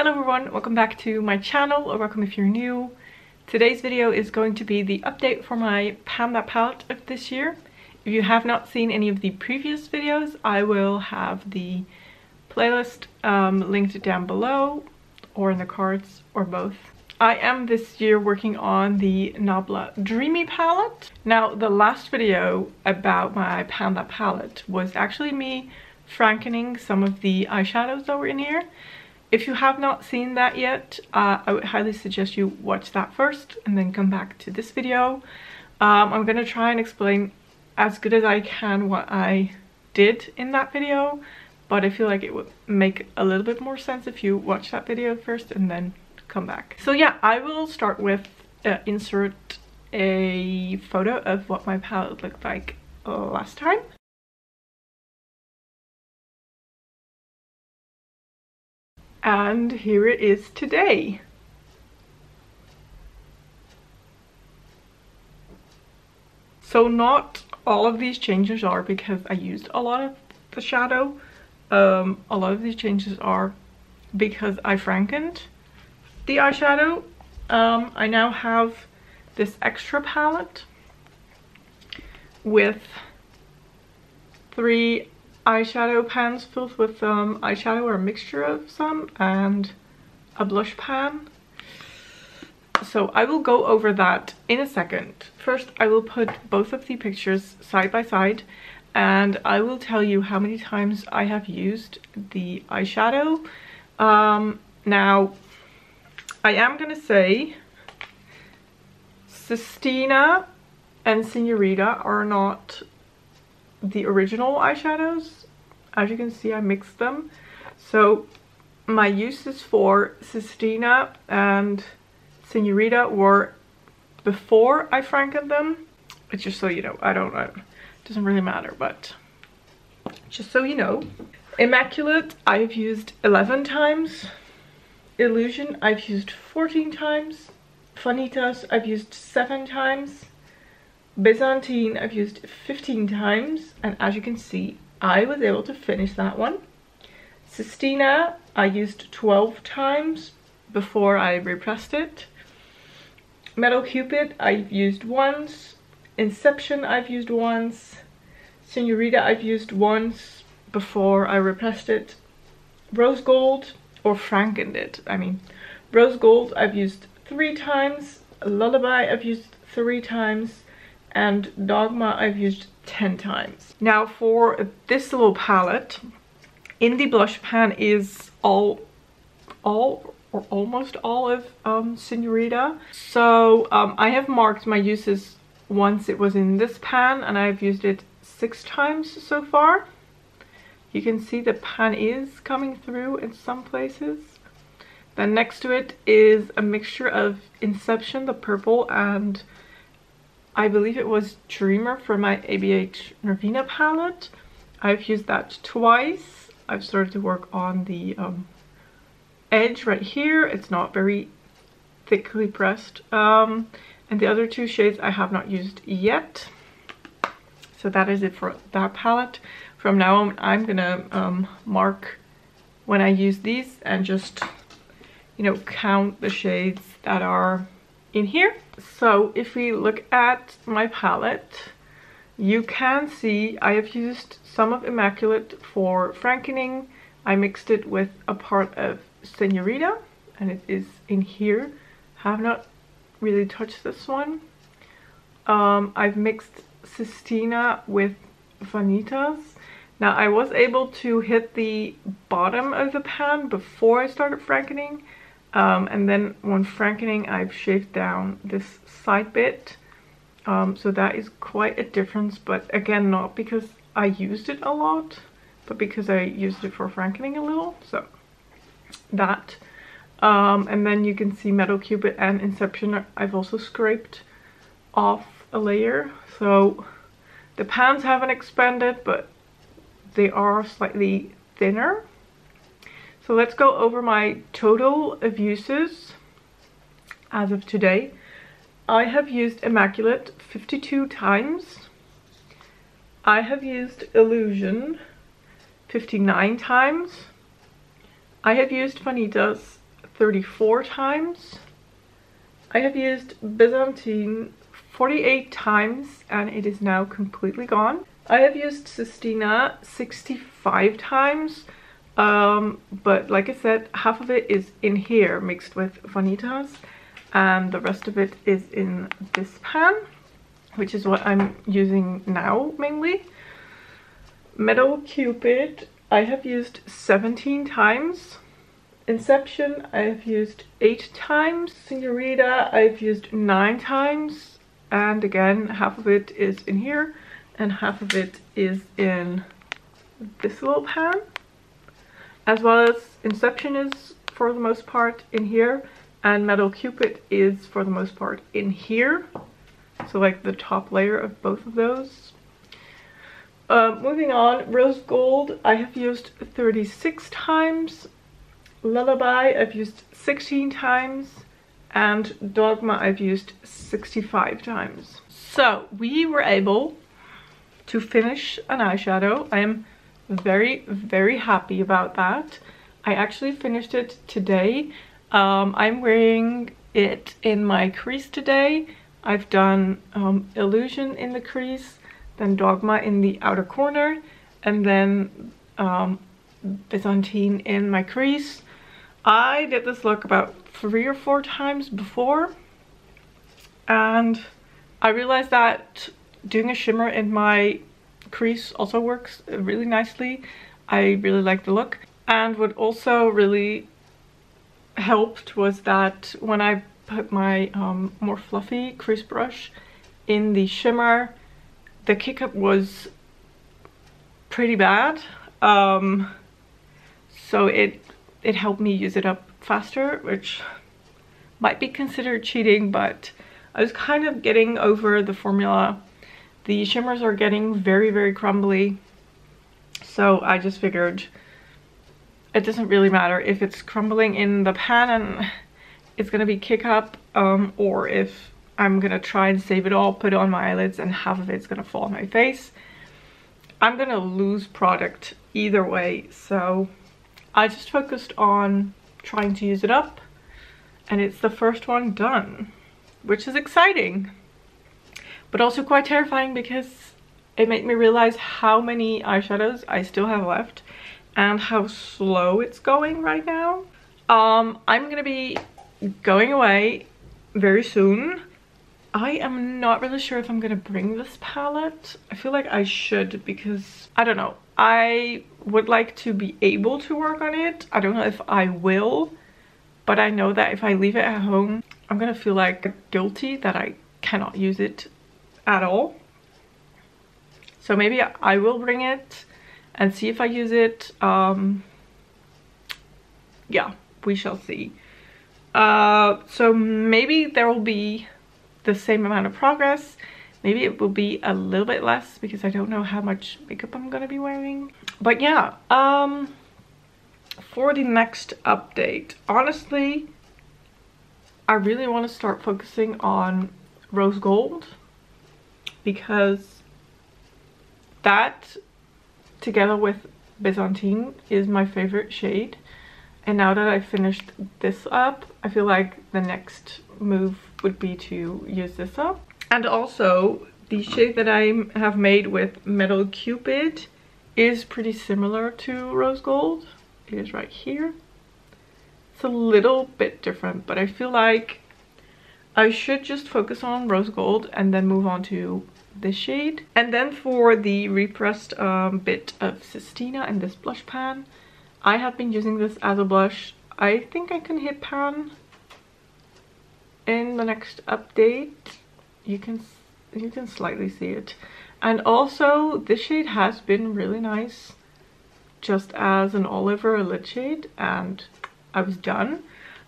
Hello everyone, welcome back to my channel, or welcome if you're new. Today's video is going to be the update for my Panda palette of this year. If you have not seen any of the previous videos, I will have the playlist linked down below, or in the cards, or both. I am this year working on the Nabla Dreamy palette. Now, the last video about my Panda palette was actually me frankening some of the eyeshadows that were in here. If you have not seen that yet, I would highly suggest you watch that first and then come back to this video. I'm going to try and explain as good as I can what I did in that video, but I feel like it would make a little bit more sense if you watch that video first and then come back. So yeah, I will start with insert a photo of what my palette looked like last time. And here it is today. So not all of these changes are because I used a lot of the shadow. A lot of these changes are because I frankened the eyeshadow. I now have this extra palette with 3 eyeshadow pans filled with eyeshadow or a mixture of some, and a blush pan. So I will go over that in a second. First, I will put both of the pictures side by side and I will tell you how many times I have used the eyeshadow. Now, I am gonna say Sistina and Senorita are not the original eyeshadows. As you can see, I mixed them. So my uses for Sistina and Senorita were before I frankened them. It's just so you know, it doesn't really matter, but just so you know. Immaculate I've used 11 times. Illusion I've used 14 times. Vanitas I've used 7 times. Byzantine I've used 15 times, and as you can see, I was able to finish that one. Sistina I used 12 times before I repressed it. Metal Cupid I've used once. Inception I've used once. Senorita I've used once before I repressed it. Rose Gold, or frankened it, Rose Gold I've used 3 times. Lullaby I've used 3 times. And Dogma I've used 10 times. Now for this little palette, in the blush pan is all or almost all of Senorita. So I have marked my uses once it was in this pan, and I've used it 6 times so far. You can see the pan is coming through in some places. Then next to it is a mixture of Inception, the purple, and I believe it was Dreamer from my ABH Nervina palette. I've used that twice. I've started to work on the edge right here. It's not very thickly pressed. And the other 2 shades I have not used yet. So that is it for that palette. From now on, I'm gonna mark when I use these and just, you know, count the shades that are in here. So if we look at my palette, you can see I have used some of Immaculate for frankening. I mixed it with a part of Senorita, and it is in here. Have not really touched this one. I've mixed Sistina with Vanitas. Now I was able to hit the bottom of the pan before I started frankening. And then when frankening, I've shaved down this side bit. So that is quite a difference, but again, not because I used it a lot, but because I used it for frankening a little. So that. And then you can see Metal Cupid and Inception I've also scraped off a layer. So the pans haven't expanded, but they are slightly thinner. So let's go over my total of uses as of today. I have used Immaculate 52 times. I have used Illusion 59 times. I have used Vanitas 34 times. I have used Byzantine 48 times and it is now completely gone. I have used Sistina 65 times, but like I said, half of it is in here mixed with Vanitas and the rest of it is in this pan, which is what I'm using now mainly. Metal Cupid I have used 17 times. Inception I have used 8 times. Senorita I've used 9 times, and again half of it is in here and half of it is in this little pan, as well as Inception is for the most part in here and Metal Cupid is for the most part in here, so like the top layer of both of those. Moving on, Rose Gold I have used 36 times. Lullaby I've used 16 times, and Dogma I've used 65 times. So we were able to finish an eyeshadow. I am very happy about that. I actually finished it today. I'm wearing it in my crease today. I've done Illusion in the crease, then Dogma in the outer corner, and then Byzantine in my crease. I did this look about 3 or 4 times before, and I realized that doing a shimmer in my crease also works really nicely. I really like the look, and what also really helped was that when I put my more fluffy crease brush in the shimmer, the kick up was pretty bad, so it helped me use it up faster, which might be considered cheating, but I was kind of getting over the formula. The shimmers are getting very crumbly, so I just figured it doesn't really matter if it's crumbling in the pan and it's gonna be kick up, or if I'm gonna try and save it all, put it on my eyelids, and half of it's gonna fall on my face. I'm gonna lose product either way, so I just focused on trying to use it up, and it's the first one done, which is exciting, but also quite terrifying because it made me realize how many eyeshadows I still have left and how slow it's going right now. I'm gonna be going away very soon. I am not really sure if I'm gonna bring this palette. I feel like I should, because I don't know, I would like to be able to work on it. I don't know if I will, but I know that if I leave it at home, I'm gonna feel like guilty that I cannot use it at all. So maybe I will bring it and see if I use it. Yeah, we shall see. So maybe there will be the same amount of progress. Maybe it will be a little bit less because I don't know how much makeup I'm gonna be wearing. But yeah, for the next update, honestly, I really want to start focusing on Rose Gold, because that together with Byzantine is my favorite shade. And now that I finished this up, I feel like the next move would be to use this up. And also, the shade that I have made with Metal Cupid is pretty similar to Rose Gold. It is right here. It's a little bit different, but I feel like I should just focus on Rose Gold and then move on to this shade. And then for the repressed bit of Sistina in this blush pan, I have been using this as a blush. I think I can hit pan in the next update. You can slightly see it. And also this shade has been really nice just as an olive or a lid shade, and I was done.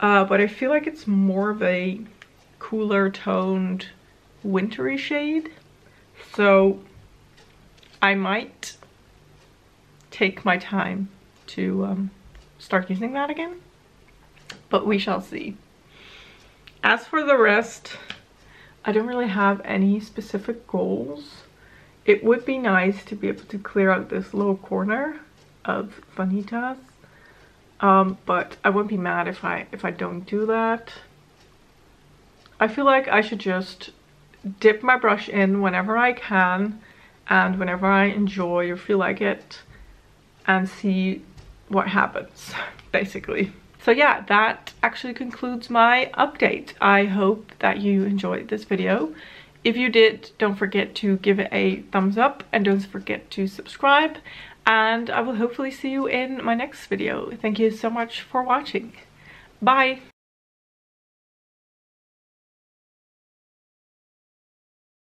But I feel like it's more of a cooler toned wintry shade, so I might take my time to start using that again, but we shall see. As for the rest, I don't really have any specific goals. It would be nice to be able to clear out this little corner of Vanitas, but I wouldn't be mad if I don't do that. I feel like I should just dip my brush in whenever I can and whenever I enjoy or feel like it, and see what happens, basically. So yeah, that actually concludes my update. I hope that you enjoyed this video. If you did, don't forget to give it a thumbs up and don't forget to subscribe, and I will hopefully see you in my next video. Thank you so much for watching. Bye!